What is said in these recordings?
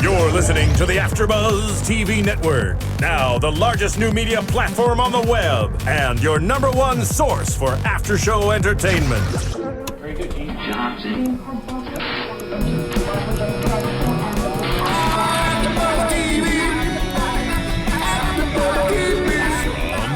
You're listening to the AfterBuzz TV Network, now the largest new media platform on the web, and your number one source for after-show entertainment. Very good, Chief Johnson.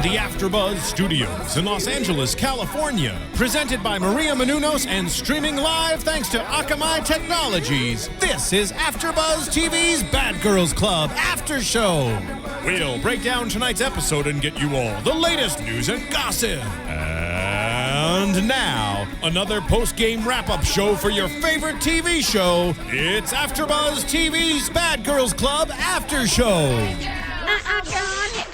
The AfterBuzz Studios in Los Angeles, California. Presented by Maria Menounos and streaming live thanks to Akamai Technologies. This is AfterBuzz TV's Bad Girls Club After Show. We'll break down tonight's episode and get you all the latest news and gossip. And now, another post-game wrap-up show for your favorite TV show. It's AfterBuzz TV's Bad Girls Club After Show.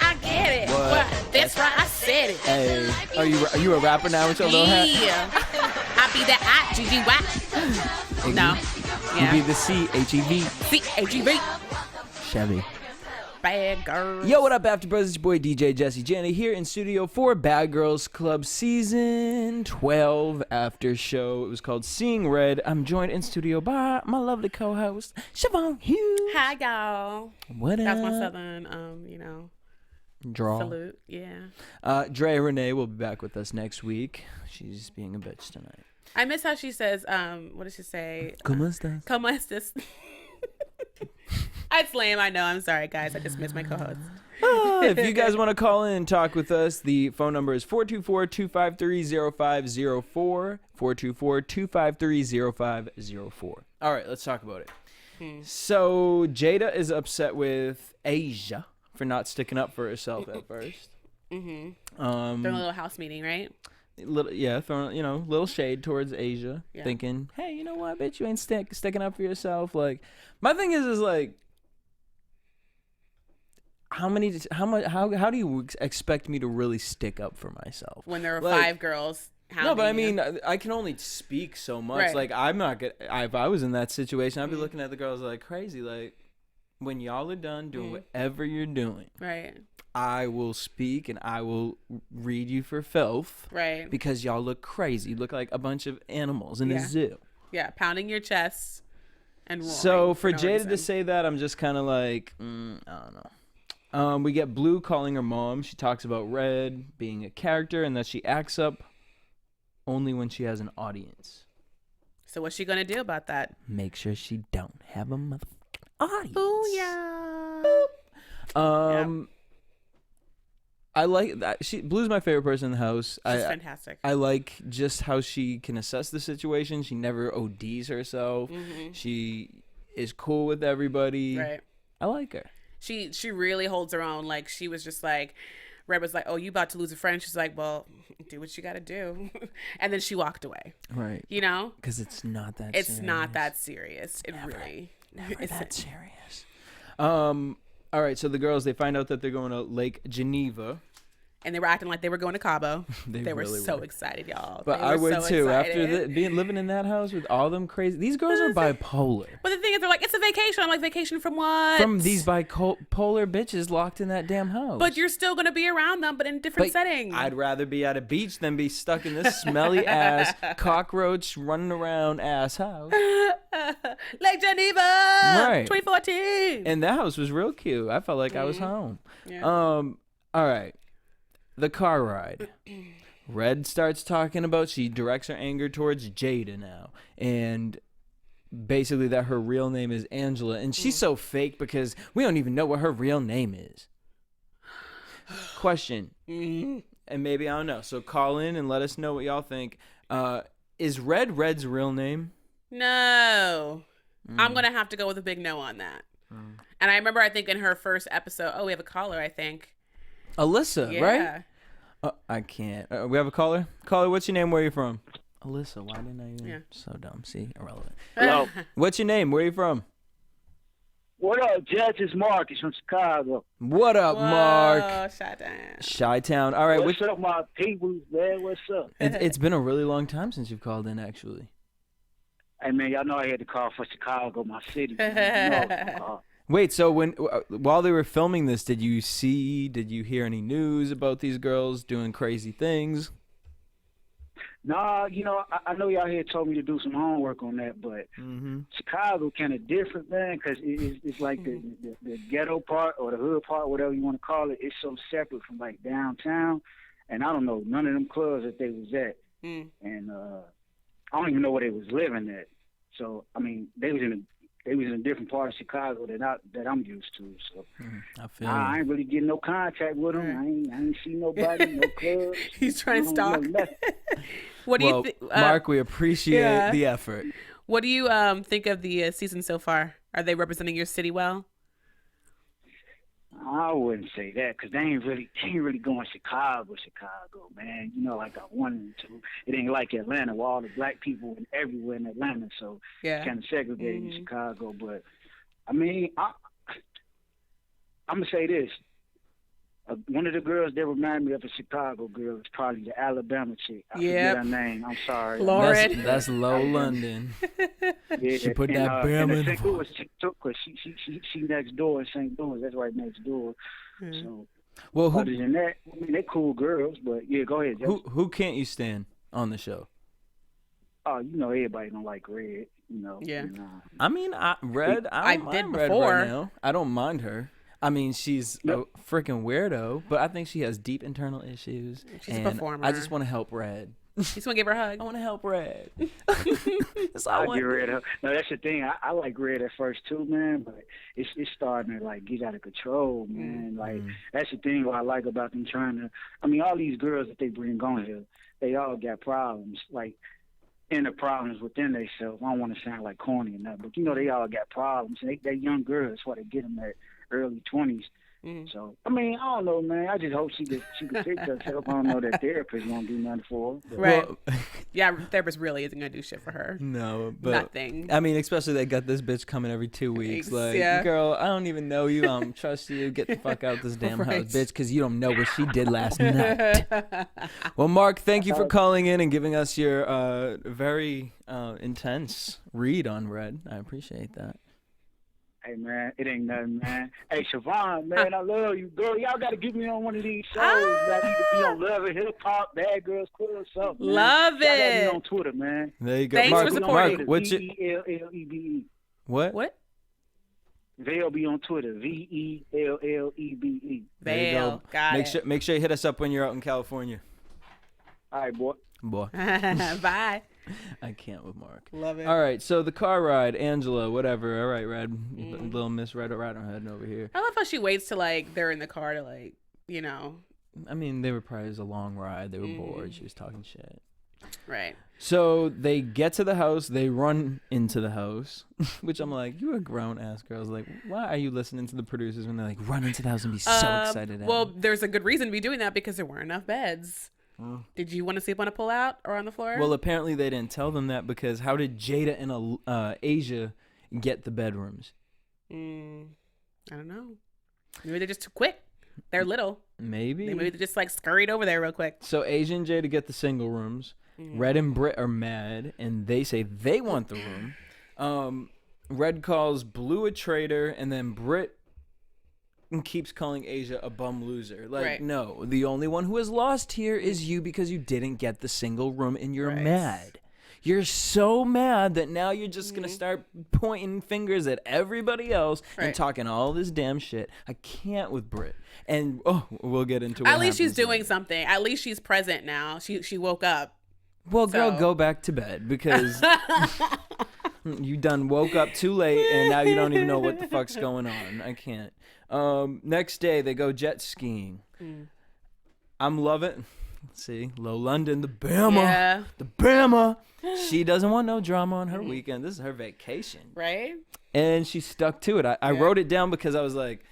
I get it. What? That's why I said it. Hey, are you a rapper now with your little hat? Yeah. I be the I-G-G-Y. No. You be the C-H-E-V. C-H-E-V. Chevy. Bad girls. Yo, what up, AfterBuzz? It's your boy DJ Jesse Janney here in studio for Bad Girls Club Season 12 After Show. It was called Seeing Red. I'm joined in studio by my lovely co-host, Siobhan Hughes. Hi, y'all. What up? That's my southern, Draw. salute. Yeah. Drea Renee will be back with us next week. She's being a bitch tonight. I miss how she says, what does she say? ¿Cómo estás? ¿Cómo estás? It's lame, I know. I'm sorry, guys. I just miss my co-host. If you guys want to call in and talk with us, the phone number is 424-253-0504. 424-253-0504. All right, let's talk about it. So Jada is upset with Asia for not sticking up for herself at first. They're in a little house meeting, right? Throwing little shade towards Asia, Yeah. thinking, hey, you know what, bitch, you ain't sticking up for yourself. Like, my thing is like, how do you expect me to really stick up for myself When there were Like, 5 girls. No, but I hounding mean, you. I can only speak so much. Right. Like, I'm not good. If I was in that situation, I'd be looking at the girls like crazy. Like, when y'all are done doing whatever you're doing, Right. I will speak and I will read you for filth. Right. Because y'all look crazy. You look like a bunch of animals in a Yeah. zoo. Yeah, pounding your chest and roaring. So for no Jada reason. to say that, I'm just kind of like, I don't know. We get Blue calling her mom. She talks about Red being a character and that she acts up only when she has an audience. So what's she gonna do about that? Make sure she don't have a motherfucking audience. Booyah! I like that. Blue's my favorite person in the house. She's fantastic. I like just how she can assess the situation. She never ODs herself. She is cool with everybody. Right. I like her. She really holds her own. Like, she was just like, Red was like, oh, you about to lose a friend. She's like, well, do what you got to do. And then she walked away. Right. You know? Because it's not that It's serious. not that serious. Never It's that serious. All right, so the girls, they find out that they're going to Lake Geneva. And they were acting like they were going to Cabo. They were really so were. excited, y'all. But They I were would so too. excited. After living in that house with all them crazy... These girls are bipolar. But the thing is, they're like, it's a vacation. I'm like, vacation from what? From these bipolar bitches locked in that damn house. But you're still going to be around them, but in different But settings. I'd rather be at a beach than be stuck in this smelly ass cockroach running around ass house. Lake Geneva, Right. 2014. And that house was real cute. I felt like I was home. Yeah. All right. The car ride. Red starts talking about, she directs her anger towards Jada now. And basically that her real name is Angela. And she's so fake because we don't even know what her real name is. Question. And maybe I don't know. So call in and let us know what y'all think. Is Red Red's real name? No. I'm going to have to go with a big no on that. And I remember, I think in her first episode, we have a caller, I think. Alyssa, Yeah. right? I can't. We have a caller? Caller, what's your name? Where are you from? Alyssa, why didn't I even? Yeah. So dumb. See? Irrelevant. Hello. What's your name? Where are you from? What up, Judge? It's Marcus from Chicago. What up, Mark? Whoa, shut down. Chi-Town. All right. What's up, my people, man? What's up? It's been a really long time since you've called in, actually. Hey, man, y'all know I had to call for Chicago, my city. Wait, so while they were filming this, did you hear any news about these girls doing crazy things? Nah, I know y'all here told me to do some homework on that, but Chicago kind of different, man, because it's like the ghetto part or the hood part, whatever you want to call it, it's so separate from like downtown, and I don't know none of them clubs that they was at, and I don't even know where they was living at. So I mean, they was in a different part of Chicago that I'm used to. So I feel I ain't really getting no contact with them. I ain't see nobody, no clubs. He's trying to I stalk. don't know nothing. What do you think? Mark, we appreciate the effort. What do you think of the season so far? Are they representing your city well? I wouldn't say that because they ain't really going Chicago, man. Like I wanted to. It ain't like Atlanta where all the black people and everywhere in Atlanta, so it's kind of segregated in Chicago. But I mean, I'm gonna say this. One of the girls that remind me of a Chicago girl is probably the Alabama chick. I forget her name. I'm sorry. Lauren. That's Low London. Yeah, She put that and Bama in St. Louis chick took her. She next door in St. Louis. That's right next door. So, well, other than that, I mean, they cool girls. But yeah, go ahead. Jeff. Who can't you stand on the show? Oh, everybody don't like Red. Yeah. And, I mean, Red. I don't did mind Red before. right now. I don't mind her. I mean, she's a freaking weirdo, but I think she has deep internal issues. She's and a performer. I just want to help Red. You just want to give her a hug? I want to help Red. That's all I I want. get Red. No, that's the thing. I like Red at first too, man. But it's starting to like get out of control, man. Like that's the thing. What I like about them trying to. I mean, all these girls that they bring on here, they all got problems. Like inner problems within themselves. I don't want to sound like corny or nothing, but they all got problems. And they young girls. That's why they get them at early 20s. So I mean, I don't know, man. I just hope she could fix herself. I don't know that therapist won't do nothing for her. Right. Well, Yeah, therapist really isn't gonna do shit for her. no, but Nothing. I mean, especially they got this bitch coming every 2 weeks. Like, Yeah. girl, I don't even know you. I don't trust you. Get the fuck out this damn Right. house, bitch, because you don't know what she did last night. Well, Mark, thank you for calling in and giving us your very intense read on Red. I appreciate that. Hey, man, it ain't nothing, man. Hey, Siobhan, man, I love you, girl. Y'all got to get me on one of these shows. I need to be on Love and Hip Hop, Bad Girls Club, something. Man. Love Y'all got it. me on Twitter, man. There you go. Thanks Mark, for supporting. Mark, what's your VELLEBE. what? What? They'll be on Twitter. VELLEBE. There you Vail. go. Got make it. sure make sure you hit us up when you're out in California. All right, boy. Boy, Bye. I can't with Mark. Love it. All right, so the car ride, Angela, whatever. All right, Red, little Miss Red Riding Hood over here. I love how she waits till like they're in the car to I mean, they were probably it was a long ride. They were bored. She was talking shit. right. So they get to the house. They run into the house, which I'm like, you a grown ass girl. I was like, why are you listening to the producers when they're like, run into the house and be so excited? Well, there's a good reason to be doing that because there weren't enough beds. Did you want to sleep on a pull-out or on the floor? Well, apparently they didn't tell them that because how did Jada and Asia get the bedrooms? I don't know. Maybe they're just too quick. They're little. Maybe. Maybe they just like scurried over there real quick. So Asia and Jada get the single rooms. Red and Britt are mad, and they say they want the room. Red calls Blue a traitor, and then Britt keeps calling Asia a bum loser. Like, Right. no, the only one who has lost here is you because you didn't get the single room, and you're Right. mad. You're so mad that now you're just going to start pointing fingers at everybody else and Right. talking all this damn shit. I can't with Britt. And, we'll get into it. At least she's doing something. At least she's present now. She woke up. Well, girl, So- go back to bed because you done woke up too late and now you don't even know what the fuck's going on. I can't. Next day, they go jet skiing. I'm loving. Let's see, Low London, the Bama. Yeah. The Bama. She doesn't want no drama on her weekend. This is her vacation. Right? And she stuck to it. I wrote it down because I was like,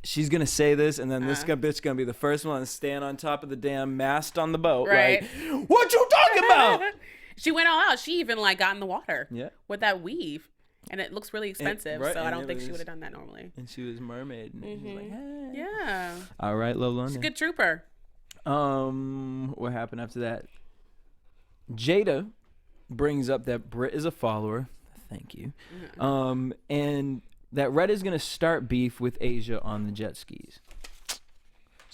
she's going to say this, and then this bitch going to be the first one to stand on top of the damn mast on the boat. Right. Like, what you talking about? She went all out. She even like got in the water. Yeah. With that weave. And it looks really expensive. right, So I and don't it think she was- would have done that normally. And she was mermaid. And it was like, hey. Yeah. All right, Low London. Good trooper. What happened after that? Jada brings up that Britt is a follower. Thank you. And that Red is going to start beef with Asia on the jet skis.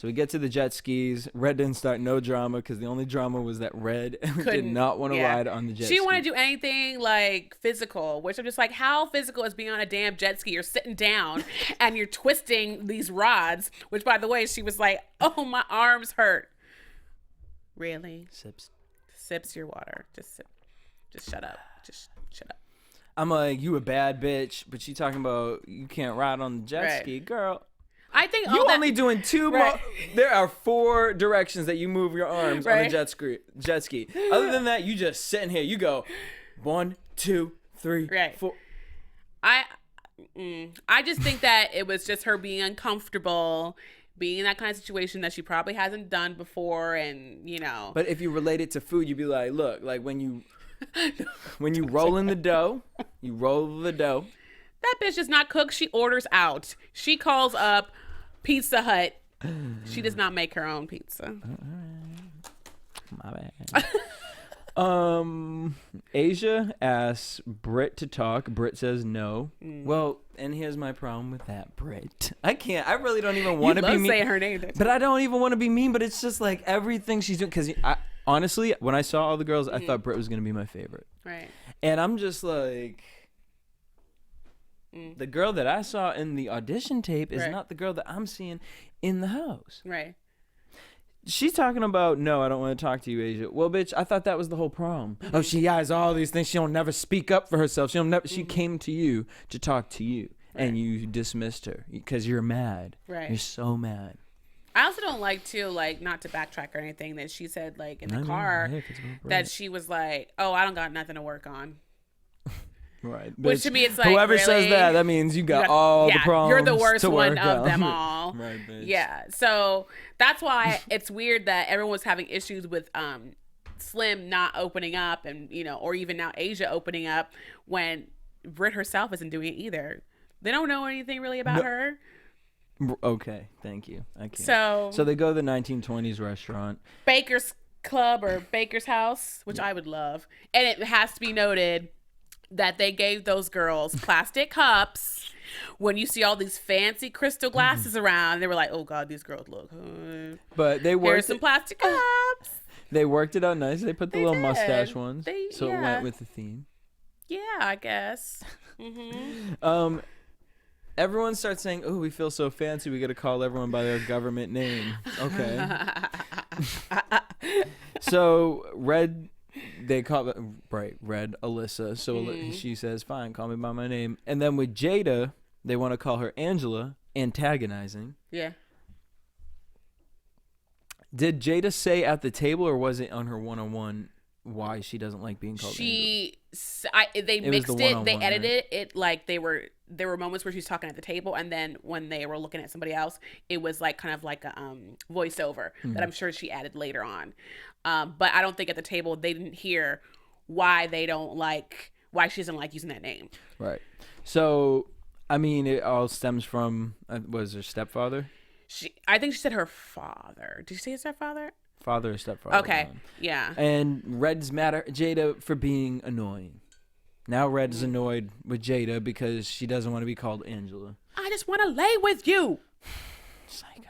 So we get to the jet skis. Red didn't start no drama because the only drama was that Red did Couldn't- not want to yeah. ride on the jet ski. She didn't want to do anything like physical, which I'm just like, how physical is being on a damn jet ski? You're sitting down and you're twisting these rods, which by the way, she was like, oh, my arms hurt. Really? Sips your water. Just sip. Just shut up. Just shut up. I'm like, you a bad bitch, but she talking about you can't ride on the jet Right. ski. Girl, I think you all that, only doing two Right. there are 4 directions that you move your arms on a Right. jet ski. Other than that, you just sitting here. You go 1, 2, 3, Right. 4. I just think that it was just her being uncomfortable, being in that kind of situation that she probably hasn't done before, and you know. But if you relate it to food, you'd be like, look, like when you roll in the dough, you roll the dough. That bitch does not cook. She orders out. She calls up Pizza Hut. She does not make her own pizza. My bad. Asia asks Britt to talk. Britt says no. Well, and here's my problem with that, Britt. I really don't even want to be love mean. saying her name. But I don't even want to be mean, but it's just like everything she's doing. Because honestly, when I saw all the girls, I thought Britt was going to be my favorite. Right. And I'm just like, the girl that I saw in the audition tape is Right. not the girl that I'm seeing in the house. Right. She's talking about, no, I don't want to talk to you, Asia. Well, bitch, I thought that was the whole problem. Oh, she has all these things. She don't never speak up for herself. She came to you to talk to you, and you dismissed her because you're mad. Right. You're so mad. I also don't like to, like, not to backtrack or anything, that she said, like, in the I know, car, hey, if it's about that Brett. she was like, oh, I don't got nothing to work on. Right. Which bitch. to me, it's like, whoever says really? that means you got You got- all the yeah, problems. you're the worst to one work of on. them all. Right, bitch. Yeah. So that's why it's weird that everyone was having issues with Slim not opening up, and you know, or even now Asia opening up when Britt herself isn't doing it either. They don't know anything really about her. Okay, thank you. I can't. So they go to the 1920s restaurant. Baker's Club or Baker's House, which I would love. And it has to be noted that they gave those girls plastic cups. When you see all these fancy crystal glasses around, they were like, oh God, these girls look. But they Here's worked some plastic cups. They worked it out nice. They put the They little did. mustache ones, so it yeah. went with the theme. Yeah, I guess. Everyone starts saying, "Oh, we feel so fancy. We got to call everyone by their government name." Okay. So Red, they call Red Alyssa. So she says, "Fine, call me by my name." And then with Jada, they want to call her Angela, antagonizing. Yeah. Did Jada say at the table, or was it on her one-on-one why she doesn't like being called Angela? They was mixed the it. They one-on-one, edited it like there were moments where she's talking at the table, and then when they were looking at somebody else, it was like kind of like a voiceover that I'm sure she added later on. But I don't think at the table they didn't hear why she doesn't like using that name. Right. So, I mean, it all stems from was her stepfather, I think she said her father. Did she say her stepfather? father or stepfather? Okay. Yeah. And Red's mad at Jada for being annoying. Now Red's annoyed with Jada because she doesn't want to be called Angela. I just want to lay with you. Psycho.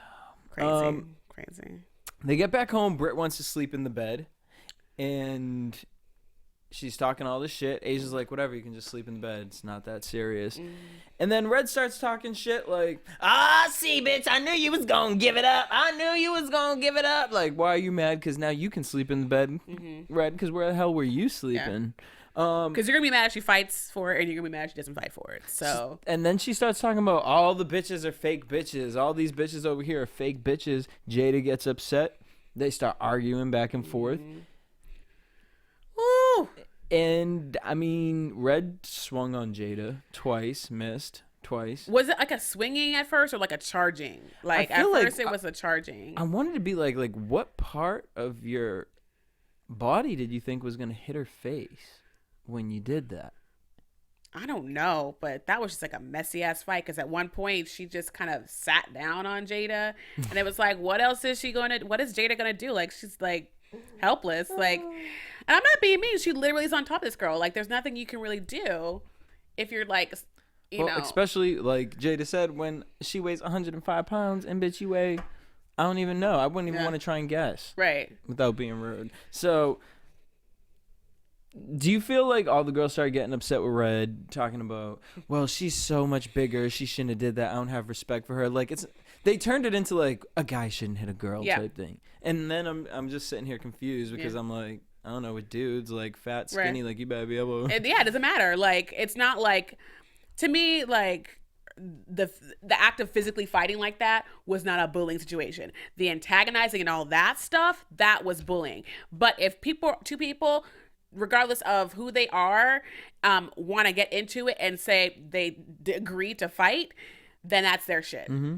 Crazy. Crazy. They get back home. Britt wants to sleep in the bed, and she's talking all this shit. Asia's like, whatever, you can just sleep in the bed. It's not that serious. And then Red starts talking shit like, see, bitch, I knew you was going to give it up. I knew you was going to give it up. Like, why are you mad? Because now you can sleep in the bed, Red, because where the hell were you sleeping? Because you're going to be mad if she fights for it, and you're going to be mad if she doesn't fight for it. So. And then she starts talking about all the bitches are fake bitches. All these bitches over here are fake bitches. Jada gets upset. They start arguing back and forth. Woo! And, I mean, Red swung on Jada twice, missed twice. Was it like a swinging at first or like a charging? Like, I at feel like first it was a charging. I wanted to be like, what part of your body did you think was going to hit her face when you did that? I don't know, but that was just like a messy ass fight because at one point she just kind of sat down on Jada and it was like, what is Jada going to do? Like, she's like helpless. Like, and I'm not being mean. She literally is on top of this girl. Like, there's nothing you can really do if you're like, you know. Especially like Jada said, when she weighs 105 pounds and bitch, you weigh I don't even know. I wouldn't even Yeah. want to try and guess Right. without being rude. So, do you feel like all the girls started getting upset with Red, talking about, well, she's so much bigger, she shouldn't have did that, I don't have respect for her. Like, they turned it into like a guy shouldn't hit a girl Yeah. type thing. And then I'm just sitting here confused because I'm like, I don't know, with dudes like fat, skinny, Right. like you better be able to. It doesn't matter. Like, it's not like, to me, like, the act of physically fighting like that was not a bullying situation. The antagonizing and all that stuff, that was bullying. But if two people, regardless of who they are, want to get into it and say they agree to fight, then that's their shit. Mm-hmm.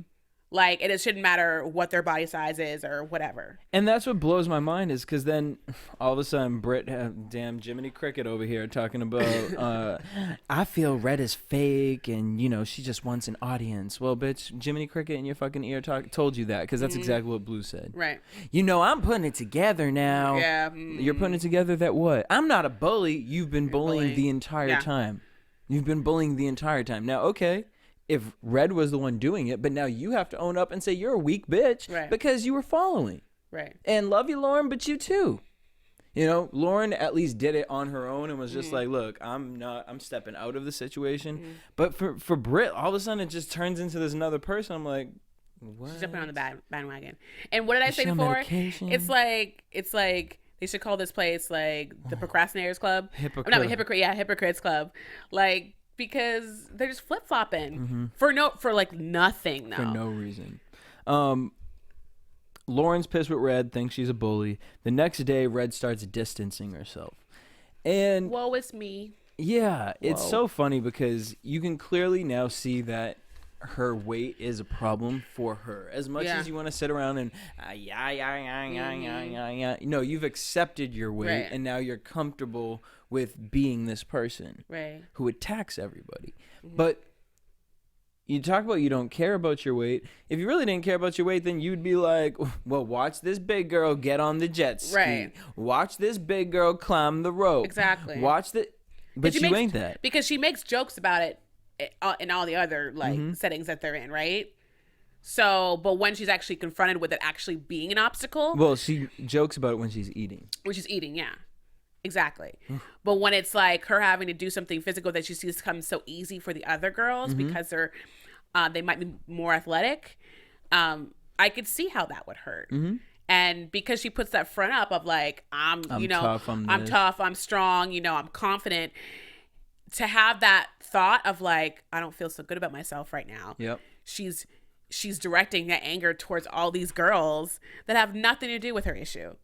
Like, it shouldn't matter what their body size is or whatever. And that's what blows my mind is because then all of a sudden Britt, damn Jiminy Cricket over here talking about, I feel Red is fake and, you know, she just wants an audience. Well, bitch, Jiminy Cricket in your fucking ear told you that because that's exactly what Blue said. Right. You know, I'm putting it together now. Yeah. You're putting it together that what? I'm not a bully. You've been bullying the entire time. You've been bullying the entire time. Now, okay. If Red was the one doing it, but now you have to own up and say you're a weak bitch because you were following. Right. And love you, Lauren, but you too. You know, Lauren at least did it on her own and was just like, look, I'm stepping out of the situation. But for Britt, all of a sudden it just turns into this another person. I'm like, what? She's jumping on the bandwagon. And what did I Is say she on before? medication? It's like they should call this place like the Procrastinators Club. Hypocrite. No, Hypocrites Club. Like, because they're just flip flopping for like nothing though. For no reason. Lauren's pissed with Red, thinks she's a bully. The next day, Red starts distancing herself. And Woe is me. yeah, it's Whoa. so funny because you can clearly now see that her weight is a problem for her. As much as you want to sit around and you know, you've accepted your weight and now you're comfortable with being this person who attacks everybody. But you talk about you don't care about your weight. If you really didn't care about your weight, then you'd be like, well, watch this big girl get on the jet ski. Right. Watch this big girl climb the rope. Exactly. Watch the... But you ain't that. Because she makes jokes about it in all the other like settings that they're in, right? So, but when she's actually confronted with it actually being an obstacle, Well, she jokes about it when she's eating. which is eating, yeah. Exactly. But when it's like her having to do something physical that she sees come so easy for the other girls because they might be more athletic, I could see how that would hurt. And because she puts that front up of like, I'm tough, I'm this. tough, I'm strong, I'm confident, to have that thought of like, I don't feel so good about myself right now. Yep. She's directing that anger towards all these girls that have nothing to do with her issue.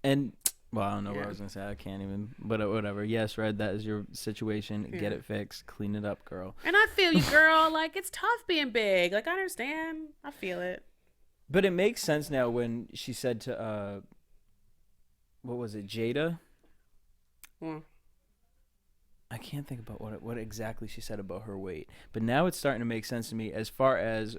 And, well, I don't know what I was going to say. I can't even, but whatever. Yes, Red, that is your situation. Get it fixed. Clean it up, girl. And I feel you, girl. Like, it's tough being big. Like, I understand. I feel it. But it makes sense now when she said to, what was it, Jada? Mm. I can't think about what exactly she said about her weight. But now it's starting to make sense to me as far as,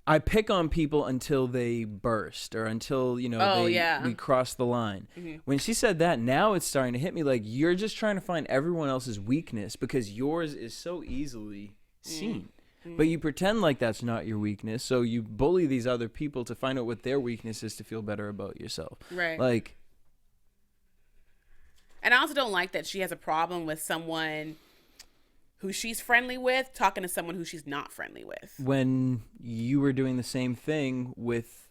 I pick on people until they burst or until, we cross the line. When she said that, now it's starting to hit me like you're just trying to find everyone else's weakness because yours is so easily seen. But you pretend like that's not your weakness, so you bully these other people to find out what their weakness is to feel better about yourself. Right. Like, and I also don't like that she has a problem with someone who she's friendly with talking to someone who she's not friendly with. when you were doing the same thing with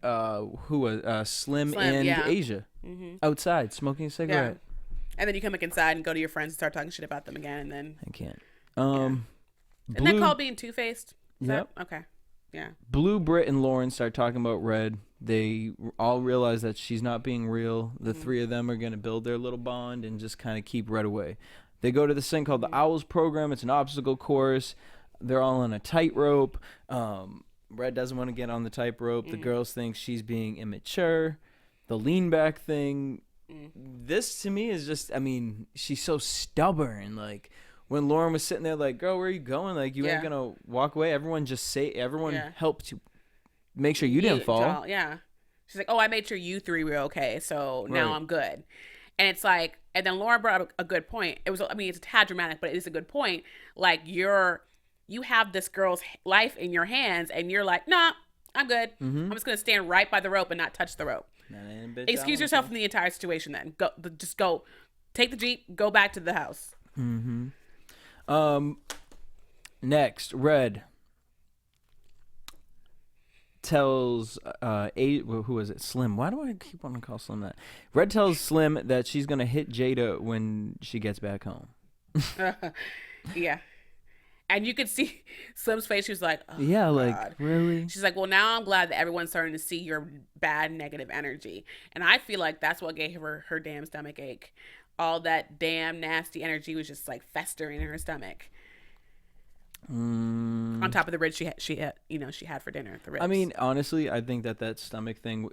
Slim and yeah. Asia outside smoking a cigarette. And then you come back inside and go to your friends and start talking shit about them again, and then I can't. isn't that called being two-faced? Yep. Okay. Yeah. Blue, Britt, and Lauren start talking about Red. They all realize that she's not being real. The three of them are going to build their little bond and just kind of keep Red away. They go to this thing called the Owls program. It's an obstacle course. They're all on a tightrope. Red doesn't want to get on the tightrope. The girls think she's being immature. The lean back thing. This to me is just, she's so stubborn. Like, when Lauren was sitting there like, girl, where are you going? Like, you ain't going to walk away. Everyone helped to make sure you didn't fall. Yeah. She's like, oh, I made sure you three were okay, so now I'm good. And it's like, and then Lauren brought up a good point. It's a tad dramatic, but it is a good point. Like, you're you have this girl's life in your hands, and you're like, nah, I'm good. I'm just gonna stand right by the rope and not touch the rope. Excuse yourself from the entire situation. Then just go, take the Jeep, go back to the house. Next, Red tells who is it? Slim. Why do I keep wanting to call Slim that? Red tells Slim that she's gonna hit Jada when she gets back home. Yeah. And you could see Slim's face. She was like, oh, Yeah, like God. really? She's like, well, now I'm glad that everyone's starting to see your bad negative energy. And I feel like that's what gave her damn stomach ache. All that damn nasty energy was just like festering in her stomach. On top of the ribs she had for dinner. The ribs. I mean, honestly, I think that stomach thing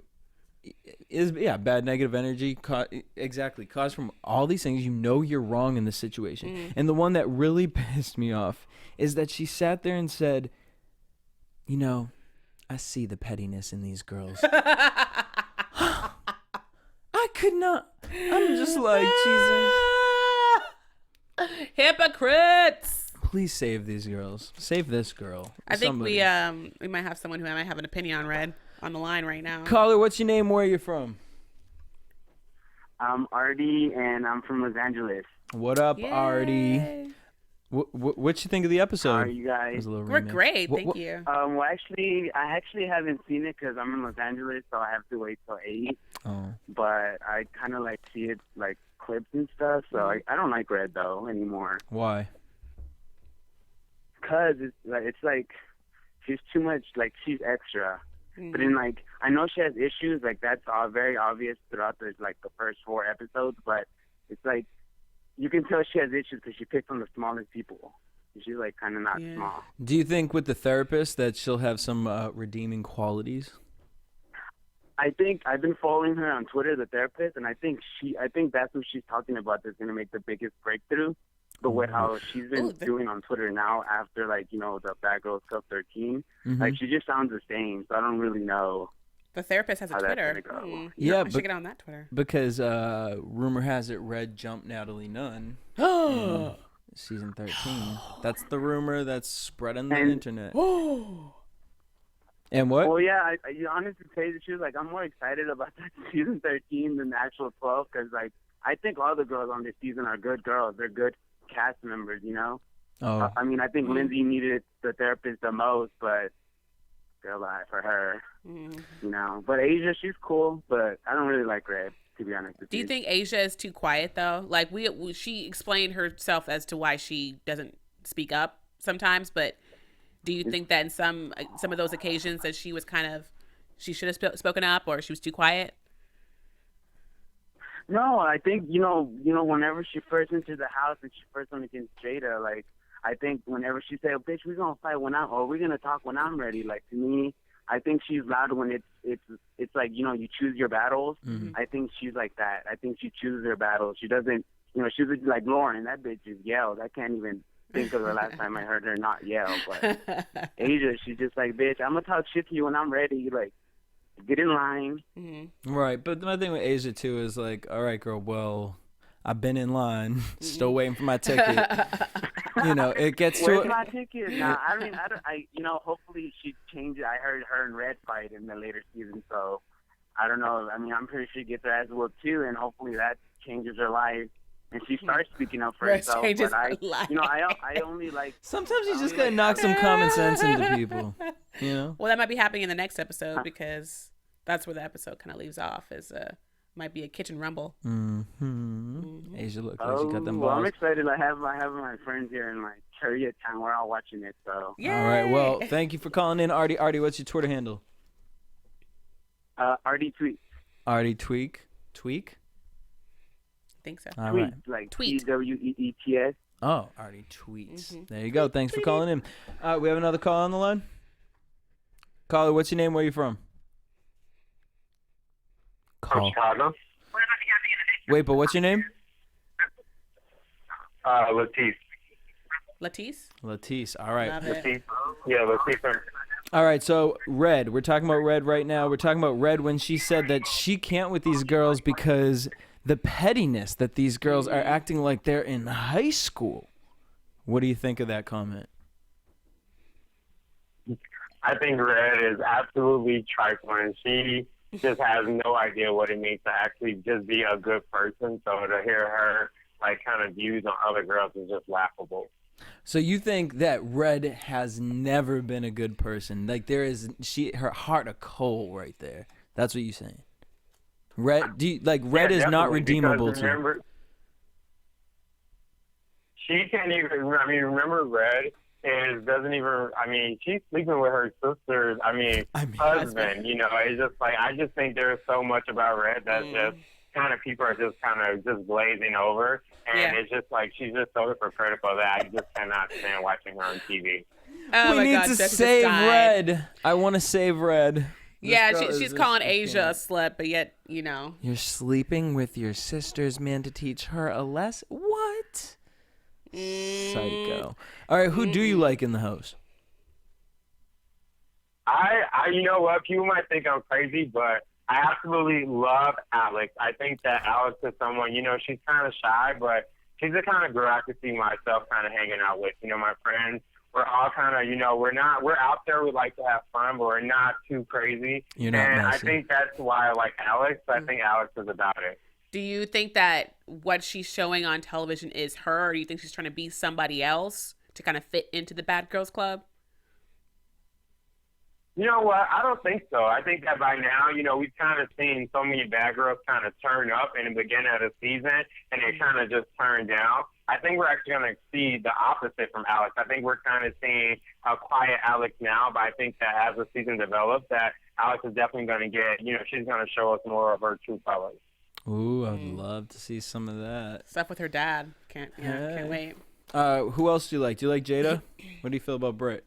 is bad negative energy. Caused from all these things. You know you're wrong in the situation. And the one that really pissed me off is that she sat there and said, you know, I see the pettiness in these girls. I could not. I'm just like, Jesus. Hypocrites. Please save these girls. Save this girl. I think Somebody. we might have someone who might have an opinion on Red on the line right now. Caller, what's your name? Where are you from? I'm Artie, and I'm from Los Angeles. What up, Yay. Artie? What you think of the episode? How are you guys? It was a little We're remix. great, What- thank what- you. Well, actually, I haven't seen it because I'm in Los Angeles, so I have to wait till 8. Oh. But I kind of like see it like clips and stuff, so I don't like Red though anymore. Why? Cause it's like she's too much, like she's extra. But then like I know she has issues, like that's all very obvious throughout the first 4 episodes. But it's like you can tell she has issues because she picks on the smallest people. She's like kind of not small. Do you think with the therapist that she'll have some redeeming qualities? I think I've been following her on Twitter, the therapist, and I think that's who she's talking about that's gonna make the biggest breakthrough. But with how she's been doing on Twitter now after the Bad Girls Club 13, like she just sounds the same. So I don't really know. The therapist has a how that's Twitter. gonna go. Yeah, I should get on that Twitter. Because rumor has it Red jumped Natalie Nunn in season 13. That's the rumor that's spreading the internet. And what? Well, yeah, I honestly tell you the truth, like I'm more excited about that season 13 than the actual 12 because like I think all the girls on this season are good girls. They're good cast members, you know. Oh. I mean, I think Lindsay needed the therapist the most, but still alive for her, you know. But Asia, she's cool, but I don't really like Red, to be honest with Do you think Asia is too quiet though? Like she explained herself as to why she doesn't speak up sometimes, but do you think that in some of those occasions that she should have spoken up or she was too quiet? No, I think you know, whenever she first entered the house and she first went against Jada, like I think whenever she said, oh, "Bitch, we're gonna fight we're gonna talk when I'm ready," like to me, I think she's loud when it's like you choose your battles. I think she's like that. I think she chooses her battles. She doesn't, she's like Lauren. That bitch just yells. I can't even think of the last time I heard her not yell. But Asia, she's just like, bitch, I'm gonna talk shit to you when I'm ready. Like, get in line. Right, but my thing with Asia too is like, all right, girl, well, I've been in line, still waiting for my ticket. It gets to Where's my ticket? Nah, I mean, hopefully she changes. I heard her and Red fight in the later season, so I don't know. I mean, I'm pretty sure she gets her ass whooped too, and hopefully that changes her life. And she starts speaking up for herself. But I only like. Sometimes you just gotta knock some common sense into people. Well, that might be happening in the next episode because that's where the episode kind of leaves off. Might be a kitchen rumble. Asia looks like she got them well, balls. I'm excited. I have my friends here in like Koreatown. We're all watching it. So. Yay! All right. Well, thank you for calling in, Artie. Artie, what's your Twitter handle? Artie Tweet. Artie Tweak. Tweak. I think so. All Tweet, right. like Tweet. TWEETS. Oh, Artie tweets. There you go. Thanks for calling in. We have another call on the line. Caller, what's your name? Where are you from? Call. Chicago. Wait, but what's your name? Latif. Latisse? Latisse. All right. Love it. Latif. Yeah, Latif. All right, so Red. We're talking about Red right now. We're talking about Red when she said that she can't with these girls because the pettiness that these girls are acting like they're in high school. What do you think of that comment? I think Red is absolutely trifling. She just has no idea what it means to actually just be a good person. So to hear her like kind of views on other girls is just laughable. So you think that Red has never been a good person? Like her heart of coal right there. That's what you're saying. Red Yeah, is not definitely, redeemable because to you. remember, she can't even. I mean, remember, Red doesn't even. I mean, she's sleeping with her sister's. Husband. You know, it's just like I just think there's so much about Red that just kind of people are just kind of just glazing over, and it's just like she's just so hypocritical that I just cannot stand watching her on TV. Oh We need to save Red. I want to save Red. Yeah, she's calling Asia a slut, but yet, you know. You're sleeping with your sister's man to teach her a lesson? What? Psycho. All right, who do you like in the house? You know what? People might think I'm crazy, but I absolutely love Alex. I think that Alex is someone, you know, she's kind of shy, but she's the kind of girl I could see myself kind of hanging out with. You know, my friends, we're all kind of, you know, we're out there, we like to have fun, but we're not too crazy. You're not and messy. I think that's why I like Alex. I think Alex is about it. Do you think that what she's showing on television is her, or do you think she's trying to be somebody else to kind of fit into the Bad Girls Club? You know what? I don't think so. I think that by now, you know, we've kind of seen so many bad girls kind of turn up in the beginning of the season, and they kind of just turn down. I think we're actually going to see the opposite from Alex. I think we're kind of seeing a quiet Alex now, but I think that as the season develops, that Alex is definitely going to get, you know, she's going to show us more of her true colors. Ooh, I'd love to see some of that. Stuff with her dad. Can't wait. Who else do you like? Do you like Jada? What do you feel about Britt?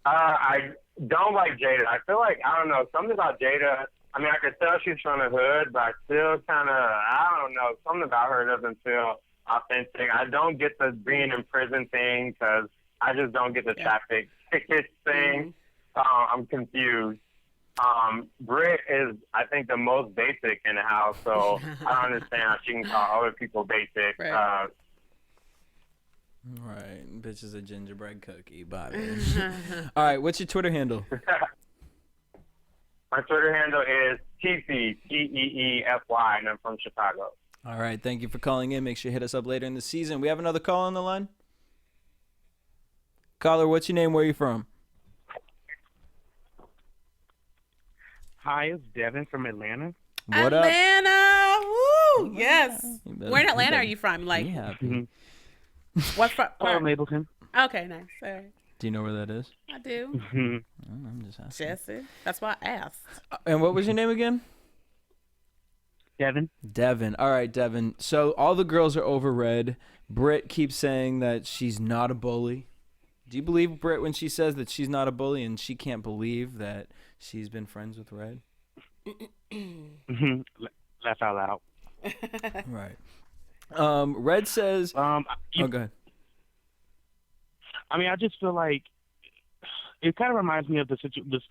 I don't like Jada. I feel like, I don't know, something about Jada. I mean, I could tell she's from the hood, but I still kind of, I don't know, something about her doesn't feel authentic. I don't get the being in prison thing because I just don't get the traffic tickets thing. I'm confused. Britt is, I think, the most basic in the house, so I don't understand how she can call other people basic. Right. Right, bitch is a gingerbread cookie, Bobby. All right, what's your Twitter handle? My Twitter handle is Teefy, Teefy, and I'm from Chicago. All right, thank you for calling in. Make sure you hit us up later in the season. We have another call on the line. Caller, what's your name? Where are you from? Hi, it's Devin from Atlanta. What up? Atlanta! Woo! Yes. Where in Atlanta better are you from? Like, be happy. what from? Mapleton. Okay, nice. All right. Do you know where that is? I do. I'm just asking. Jesse. That's why I asked. And what was your name again? Devin. Devin. All right, Devin. So all the girls are over Red. Britt keeps saying that she's not a bully. Do you believe Britt when she says that she's not a bully and she can't believe that she's been friends with Red? Laugh out loud. Right. Red says. Go ahead. I mean, I just feel like it kind of reminds me of the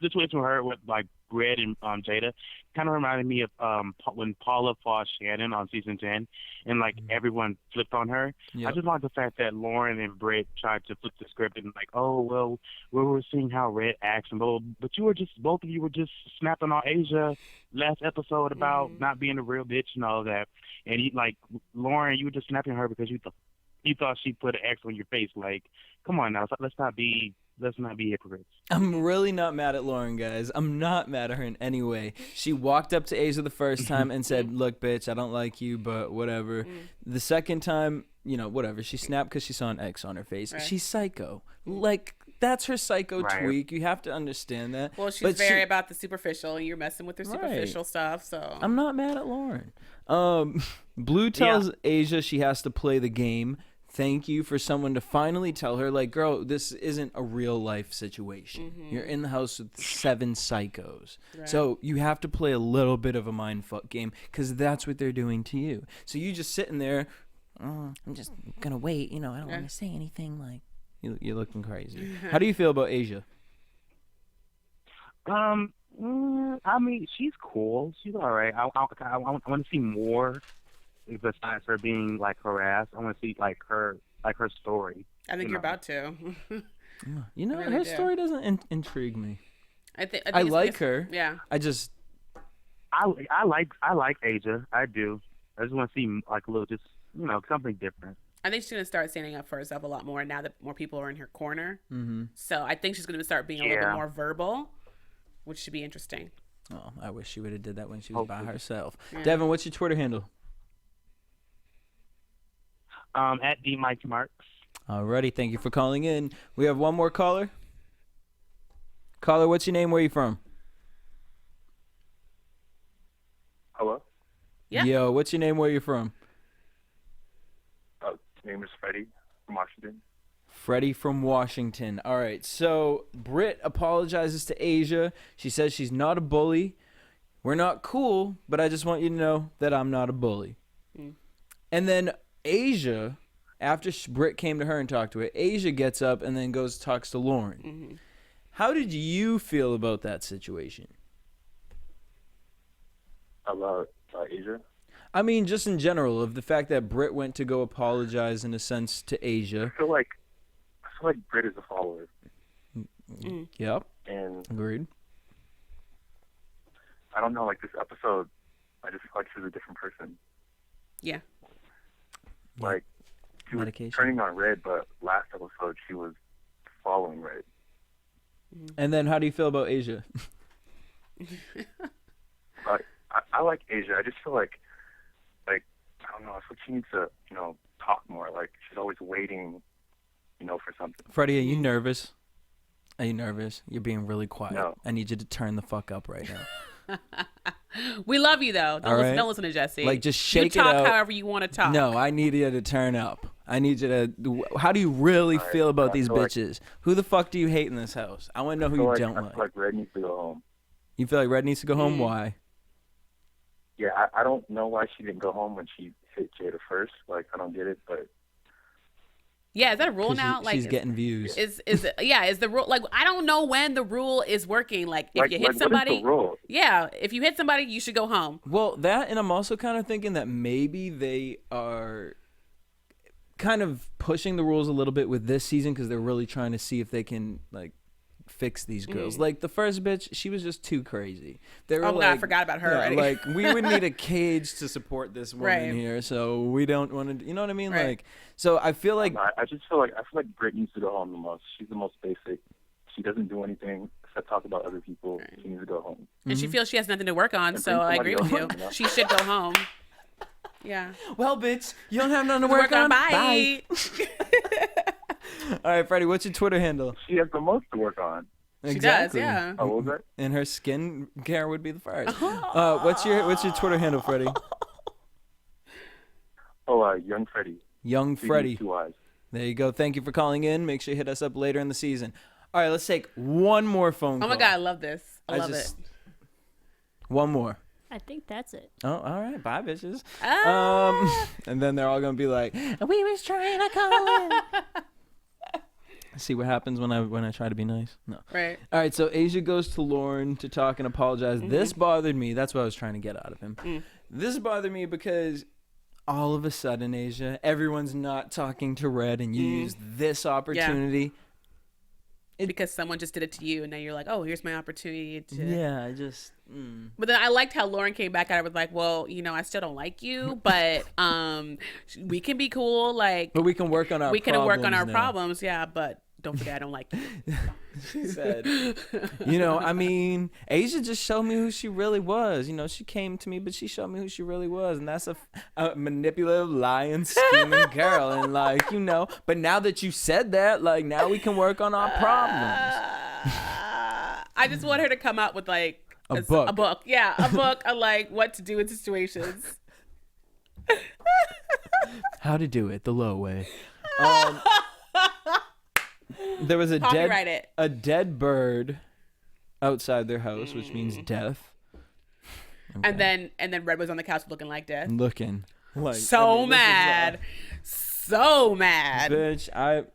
situation with her with like Red and Jada. Kind of reminded me of when Paula fought Shannon on season 10, and like everyone flipped on her. Yep. I just like the fact that Lauren and Britt tried to flip the script and like, oh well, we were seeing how Red acts, and but both of you were just snapping on Asia last episode about not being a real bitch and all that. And like Lauren, you were just snapping her because you thought she put an X on your face. Like, come on now, let's not be hypocrites. I'm really not mad at Lauren, guys. I'm not mad at her in any way. She walked up to Asia the first time and said, look, bitch, I don't like you, but whatever. The second time, you know, whatever. She snapped because she saw an X on her face. Right. She's psycho. Like, that's her psycho Right. tweak. You have to understand that. Well, she's But very about the superficial, and you're messing with her Right. superficial stuff. So I'm not mad at Lauren. Blue tells Asia she has to play the game. Thank you for someone to finally tell her, like, girl, this isn't a real life situation. You're in the house with 7 psychos. Right. So you have to play a little bit of a mind fuck game because that's what they're doing to you. So you just sitting there, I'm just going to wait. You know, I don't want to say anything. Like, you're looking crazy. How do you feel about Asia? I mean, she's cool. She's all right. I want to see more besides her being like harassed. I want to see like her story. I think you're about to. You know, I really her do. story doesn't intrigue me. I think I like it's- her. Yeah. I just I like Asia. I do. I just want to see like a little, just something different. I think she's gonna start standing up for herself a lot more now that more people are in her corner. Mm-hmm. So I think she's gonna start being a little bit more verbal, which should be interesting. Oh, I wish she would have did that when she was by herself. Yeah. Devin, what's your Twitter handle? At D Mike Marks. Alrighty, thank you for calling in. We have one more caller. Caller, what's your name? Where you from? Hello? Yeah. Yo, what's your name? Where you from? Name is Freddie from Washington. Freddie from Washington. All right, so Britt apologizes to Asia. She says she's not a bully. We're not cool, but I just want you to know that I'm not a bully. And then Asia, after Britt came to her and talked to her, Asia gets up and then goes and talks to Lauren. How did you feel about that situation? About Asia? I mean, just in general, of the fact that Britt went to go apologize in a sense to Asia. I feel like Britt is a follower. Yep. And agreed. I don't know, like this episode, I just feel like she's a different person. Yeah. Like, she was Medication. turning on Red, but last episode she was following Red. And then how do you feel about Asia? I like Asia. I just feel like, I don't know, I feel like she needs to, talk more. Like, she's always waiting, for something. Freddie, are you nervous? Are you nervous? You're being really quiet. No. I need you to turn the fuck up right now. We love you though. All right? Don't listen to Jesse. Like, just shake you talk it out. however you want to talk. No, I need you to turn up. I need you to. How do you really feel about these feel like- bitches? Who the fuck do you hate in this house? I want to know who you don't I like. feel like Red needs to go home. You feel like Red needs to go home? Why? Yeah, I don't know why she didn't go home when she hit Jada first. Like, I don't get it, but Yeah, is that a rule 'Cause now? she's getting views. Is the rule like I don't know when the rule is working. Like if you hit what is somebody, the rule? yeah, if you hit somebody, you should go home. Well, that, and I'm also kind of thinking that maybe they are kind of pushing the rules a little bit with this season because they're really trying to see if they can fix these girls. Like the first bitch, she was just too crazy. They were Oh, God, I forgot about her already. Like we would need a cage to support this woman Right. here, so we don't want to. You know what I mean? Right. Like, so I feel like I just feel like Brit needs to go home the most. She's the most basic. She doesn't do anything except talk about other people. She needs to go home. And she feels she has nothing to work on, And so bring I agree with somebody you. else, She should go home. Yeah. well, bitch, you don't have nothing to work on. Bye. All right, Freddie, what's your Twitter handle? She has the most to work on. She does, yeah. Oh, what was that? And her skin care would be the first. What's your Twitter handle, Freddie? Oh, Young Freddie. Young Freddie Freddie. with 2 eyes. There you go. Thank you for calling in. Make sure you hit us up later in the season. All right, let's take one more phone call. Oh my God, I love this. I love it. One more. I think that's it. Oh, all right. Bye, bitches. Ah. And then they're all going to be like, we was trying to call in. See what happens when I try to be nice? No. Right. All right, so Asia goes to Lauren to talk and apologize. This bothered me. That's what I was trying to get out of him. This bothered me because all of a sudden, Asia, everyone's not talking to Red, and you use this opportunity. Because someone just did it to you, and now you're like, oh, here's my opportunity to. Yeah, I just. But then I liked how Lauren came back at her with like, well, I still don't like you, but we can be cool. Like, But we can work on our we can work on our now. problems. Yeah, but don't forget, I don't like you. She said, I mean, Asia just showed me who she really was. She came to me, but she showed me who she really was. And that's a manipulative, lying, scheming girl. And but now that you said that, now we can work on our problems. I just want her to come out with like A book. A book. Yeah, a book of like what to do in situations. How to do it the low way. There was a Copyright dead bird outside their house, which means death. And then Red was on the couch looking like death. Looking like So mad. So mad. Bitch, I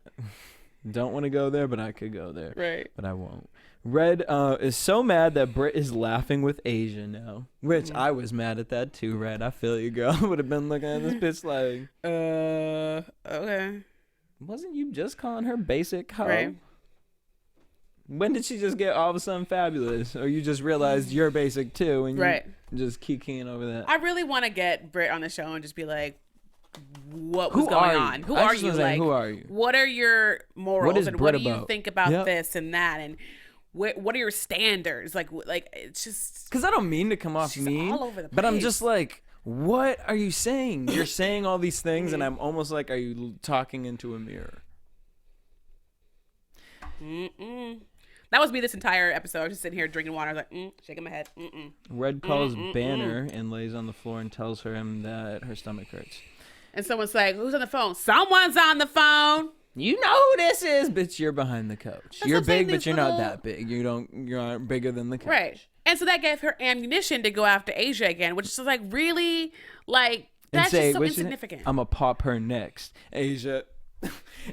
don't want to go there, but I could go there. Right. But I won't. Red is so mad that Britt is laughing with Asia now, which I was mad at that too, Red. I feel you, girl. I would have been looking at this bitch like, okay. wasn't you just calling her basic hoe? Right. When did she just get all of a sudden fabulous? Or you just realized you're basic too and Right. you just kikiing over that? I really want to get Britt on the show and just be like, what Who was going are you? on? Who I are just you? wanna say, Like, who are you? what are your morals What is and Britt what do you about? think about Yep. this and that? And what are your standards? Like it's just Because I don't mean to come off she's mean, all over the but I'm place. just like, what are you saying? You're saying all these things, and I'm almost like, are you talking into a mirror? That was me this entire episode. I was just sitting here drinking water. I was like, shaking my head. Red calls Banner and lays on the floor and tells him that her stomach hurts. And someone's like, who's on the phone? Someone's on the phone. You know who this is, bitch. You're behind the couch. You're what I'm saying, big, but these you're not little- that big. You're not bigger than the couch. Right. And so that gave her ammunition to go after Asia again, which is like really like And that's say, just so "What's your name?" insignificant. I'm gonna pop her next. Asia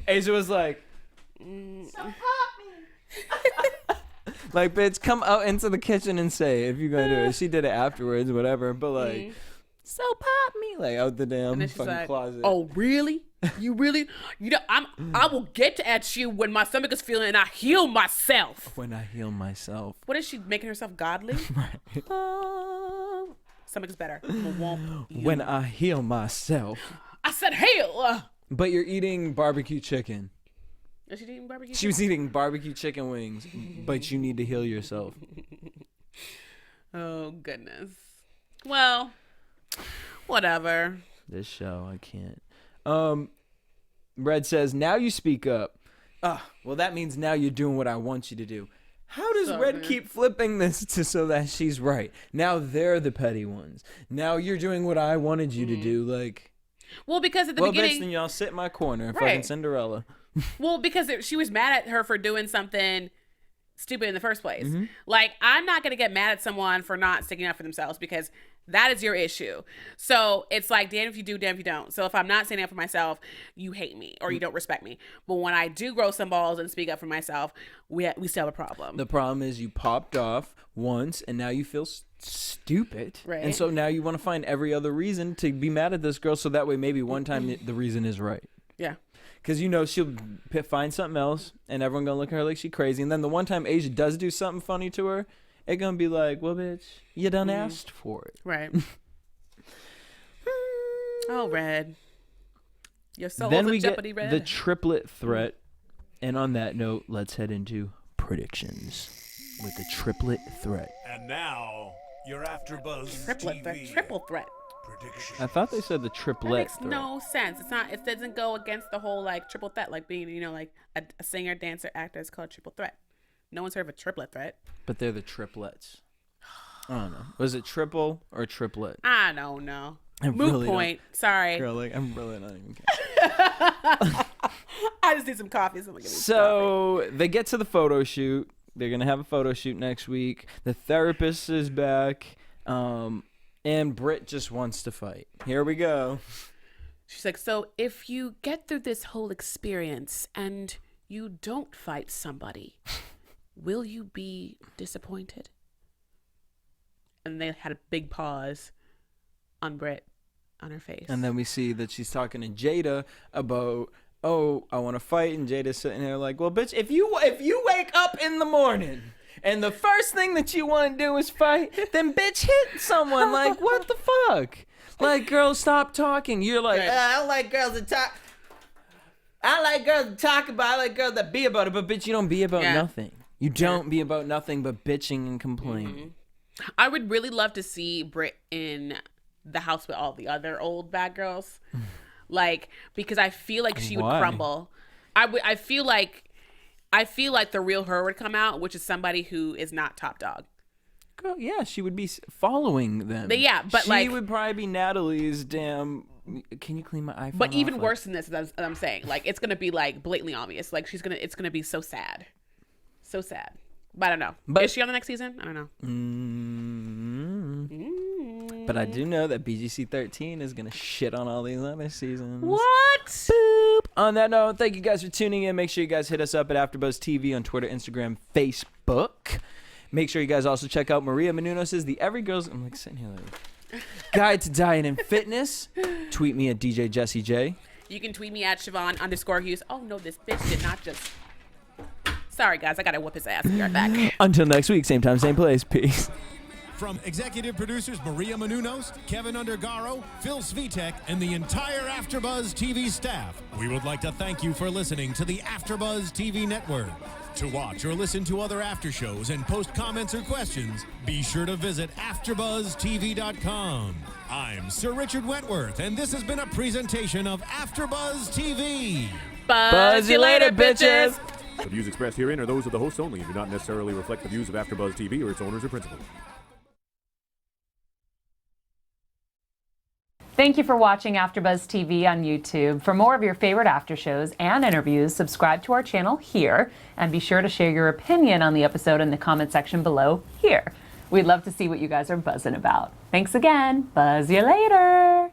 was like, like, bitch, come out into the kitchen and say if you're gonna do it. She did it afterwards, whatever. But like, so pop me, like out the damn And then she's fucking like, closet. oh really? You really? You know, I will get at you when my stomach is feeling and I heal myself. When I heal myself. What is she making herself godly? Stomach is better. When I heal myself. I said heal. But you're eating barbecue chicken. Is she eating barbecue? She was eating barbecue chicken wings, but you need to heal yourself. Oh goodness. Well, whatever. This show, I can't. Red says, now you speak up. Well, that means now you're doing what I want you to do. How does Sorry, Red man. keep flipping this to so that she's right? Now they're the petty ones. Now you're doing what I wanted you to do. Like, Well, because at the well, bitch, beginning, then y'all sit in my corner, fucking Right. Cinderella. well, because she was mad at her for doing something stupid in the first place. Mm-hmm. Like, I'm not gonna get mad at someone for not sticking up for themselves because that is your issue. So it's like, damn if you do, damn if you don't. So if I'm not standing up for myself, you hate me or you don't respect me. But when I do grow some balls and speak up for myself, we still have a problem. The problem is you popped off once, and now you feel stupid. Right. And so now you want to find every other reason to be mad at this girl, so that way maybe one time the reason is right. Yeah. Because you know she'll find something else, and everyone gonna look at her like she crazy. And then the one time Asia does do something funny to her, it gonna be like, well, bitch, you done asked for it. Right. Oh, Red. Your soul's Then in we jeopardy, get Red. the triplet threat. And on that note, let's head into predictions with the triplet threat. And now, your AfterBuzz triplet threat. TV Triple threat. prediction. I thought they said the That triplet makes threat. no sense. It's not. It doesn't go against the whole like triple threat, like being like a singer, dancer, actor is called triple threat. No one's heard of a triplet threat. But they're the triplets. I don't know. Was it triple or triplet? I don't know. I Moot really point. Sorry. Girl, like, I'm really not even kidding. I just need some coffee. Someone give me some So they get to the photo shoot. They're gonna have a photo shoot next week. The therapist is back, and Britt just wants to fight. Here we go. She's like, so if you get through this whole experience and you don't fight somebody, will you be disappointed? And they had a big pause on Britt, on her face. And then we see that she's talking to Jada about, oh, I want to fight, and Jada's sitting there like, well, bitch, if you wake up in the morning and the first thing that you want to do is fight, then bitch hit someone. Like, what the fuck? Like, girl, stop talking. You're like, Right. I don't like girls that talk. I like girls to talk about. I like girls that be about it, but bitch, you don't be about Yeah. nothing. You don't be about nothing but bitching and complaining. I would really love to see Britt in the house with all the other old bad girls. Like, because I feel like she would Why? crumble. I feel like the real her would come out, which is somebody who is not top dog. Girl, yeah, she would be following them. But she like, would probably be Natalie's damn. Can you clean my iPhone? but even off? worse than this, as I'm saying, like it's gonna be like blatantly obvious. Like it's gonna be so sad, so sad. But I don't know. But- Is she on the next season? I don't know. But I do know that BGC 13 is gonna shit on all these other seasons. What? Boop. On that note, thank you guys for tuning in. Make sure you guys hit us up at AfterBuzz TV on Twitter, Instagram, Facebook. Make sure you guys also check out Maria Menounos' The Every Girl's. I'm like sitting here like Guide to Diet and Fitness. Tweet me at DJ Jesse J. You can tweet me at Siobhan_Hughes. Oh no, this bitch did not just Sorry, guys. I got to whoop his ass. Be right back. Until next week, same time, same place. Peace. From executive producers Maria Menounos, Kevin Undergaro, Phil Svitek, and the entire AfterBuzz TV staff, we would like to thank you for listening to the AfterBuzz TV network. To watch or listen to other after shows and post comments or questions, be sure to visit AfterBuzzTV.com. I'm Sir Richard Wentworth, and this has been a presentation of AfterBuzz TV. Buzz you later, bitches. The views expressed herein are those of the hosts only and do not necessarily reflect the views of AfterBuzz TV or its owners or principals. Thank you for watching AfterBuzz TV on YouTube. For more of your favorite after shows and interviews, subscribe to our channel here, and be sure to share your opinion on the episode in the comment section below here. We'd love to see what you guys are buzzing about. Thanks again. Buzz you later.